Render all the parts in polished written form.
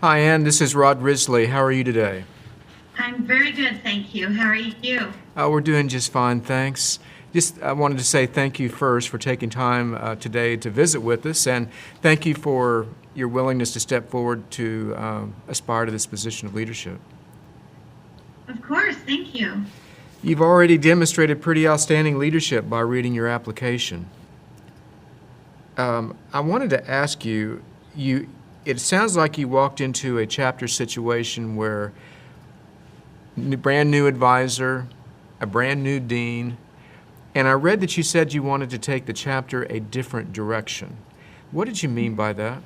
Hi, Ann. This is Rod Risley. How are you today? I'm very good, thank you. How are you? We're doing just fine, thanks. I wanted to say thank you first for taking time today to visit with us, and thank you for your willingness to step forward to aspire to this position of leadership. Of course, thank you. You've already demonstrated pretty outstanding leadership by reading your application. I wanted to ask you, it sounds like you walked into a chapter situation where brand new advisor, a brand new dean, and I read that you said you wanted to take the chapter a different direction. What did you mean by that?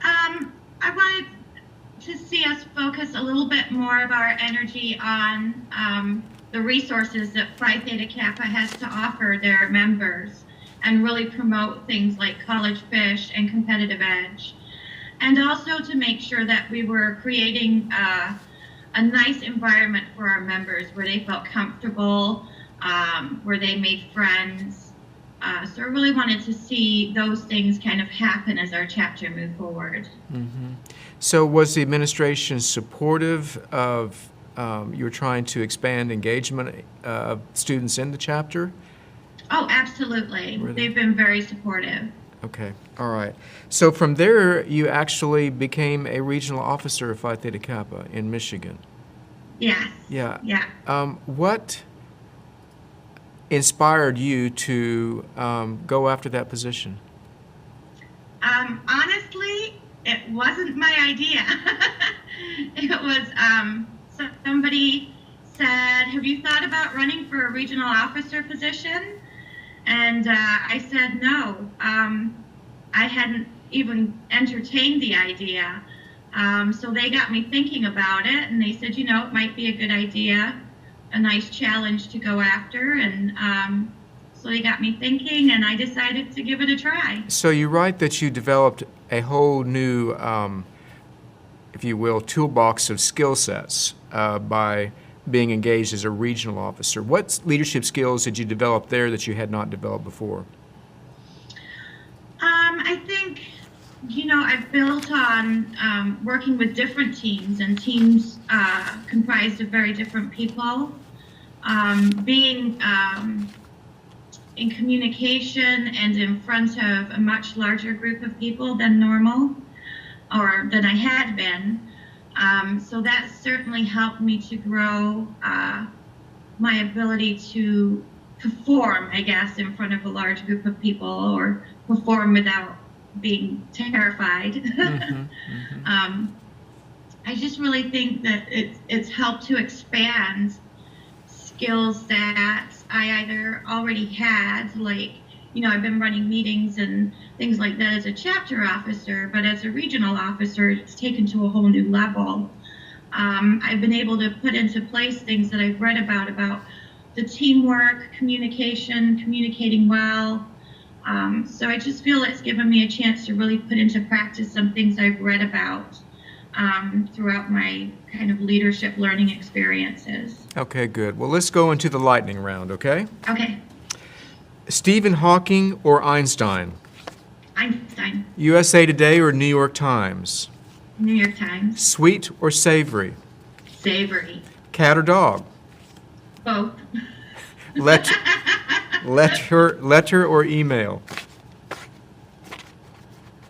I wanted to see us focus a little bit more of our energy on the resources that Phi Theta Kappa has to offer their members and really promote things like College Fish and Competitive Edge. And also to make sure that we were creating a nice environment for our members where they felt comfortable, where they made friends. So I really wanted to see those things kind of happen as our chapter moved forward. Mm-hmm. So was the administration supportive of you were trying to expand engagement of students in the chapter? Oh, absolutely. Really? They've been very supportive. Okay, all right. So from there, you actually became a regional officer of Phi Theta Kappa in Michigan. Yes. Yeah. Yeah. What inspired you to go after that position? Honestly, it wasn't my idea. It was somebody said, "Have you thought about running for a regional officer position?" And I said no. I hadn't even entertained the idea. So they got me thinking about it, and they said, it might be a good idea, a nice challenge to go after. And so they got me thinking, and I decided to give it a try. So you write that you developed a whole new, if you will, toolbox of skill sets by being engaged as a regional officer. What leadership skills did you develop there that you had not developed before? I think, I've built on working with different teams and teams comprised of very different people. Being in communication and in front of a much larger group of people than normal or than I had been. So that certainly helped me to grow my ability to perform, I guess, in front of a large group of people or perform without being terrified. Mm-hmm, mm-hmm. I just really think that it's helped to expand skills that I either already had, like, I've been running meetings and things like that as a chapter officer, but as a regional officer, it's taken to a whole new level. I've been able to put into place things that I've read about the teamwork, communicating well. So I just feel it's given me a chance to really put into practice some things I've read about throughout my kind of leadership learning experiences. Okay, good. Well, let's go into the lightning round, okay? Okay. Stephen Hawking or Einstein? Einstein. USA Today or New York Times? New York Times. Sweet or savory? Savory. Cat or dog? Both. Letter or email?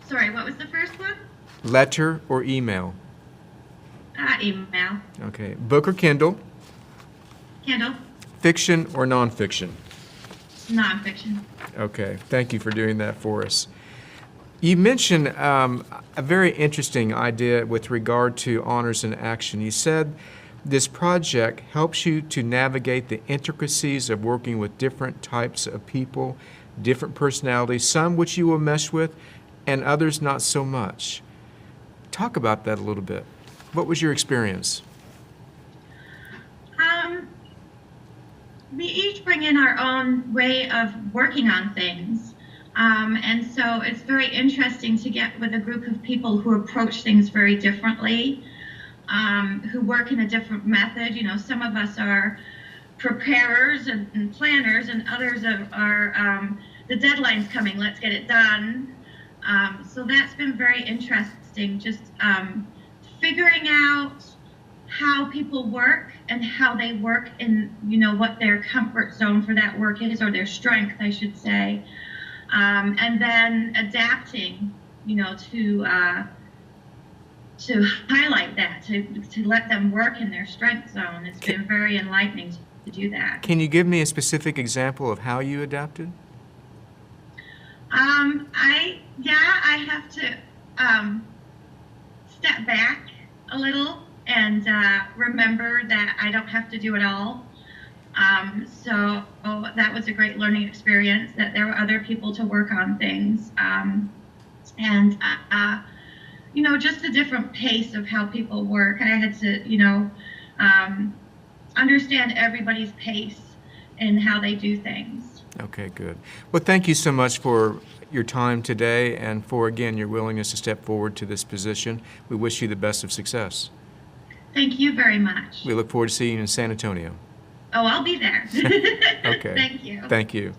Sorry, what was the first one? Letter or email? Email. Okay. Book or Kindle? Kindle. Fiction or nonfiction? Nonfiction. Okay. Thank you for doing that for us. You mentioned a very interesting idea with regard to honors and action. You said this project helps you to navigate the intricacies of working with different types of people, different personalities, some which you will mesh with and others not so much. Talk about that a little bit. What was your experience? We each bring in our own way of working on things. And so it's very interesting to get with a group of people who approach things very differently, who work in a different method. Some of us are preparers and planners, and others are the deadline's coming, let's get it done. So that's been very interesting interesting, just figuring out how people work and how they work in, what their comfort zone for that work is, or their strength, I should say. And then adapting, to highlight that, to let them work in their strength zone. It's been very enlightening to do that. Can you give me a specific example of how you adapted? I have to step back a little and remember that I don't have to do it all. So that was a great learning experience, that there were other people to work on things. Just a different pace of how people work. I had to, understand everybody's pace and how they do things. Okay, good. Well, thank you so much for your time today and for, again, your willingness to step forward to this position. We wish you the best of success. Thank you very much. We look forward to seeing you in San Antonio. Oh, I'll be there. Okay. Thank you. Thank you.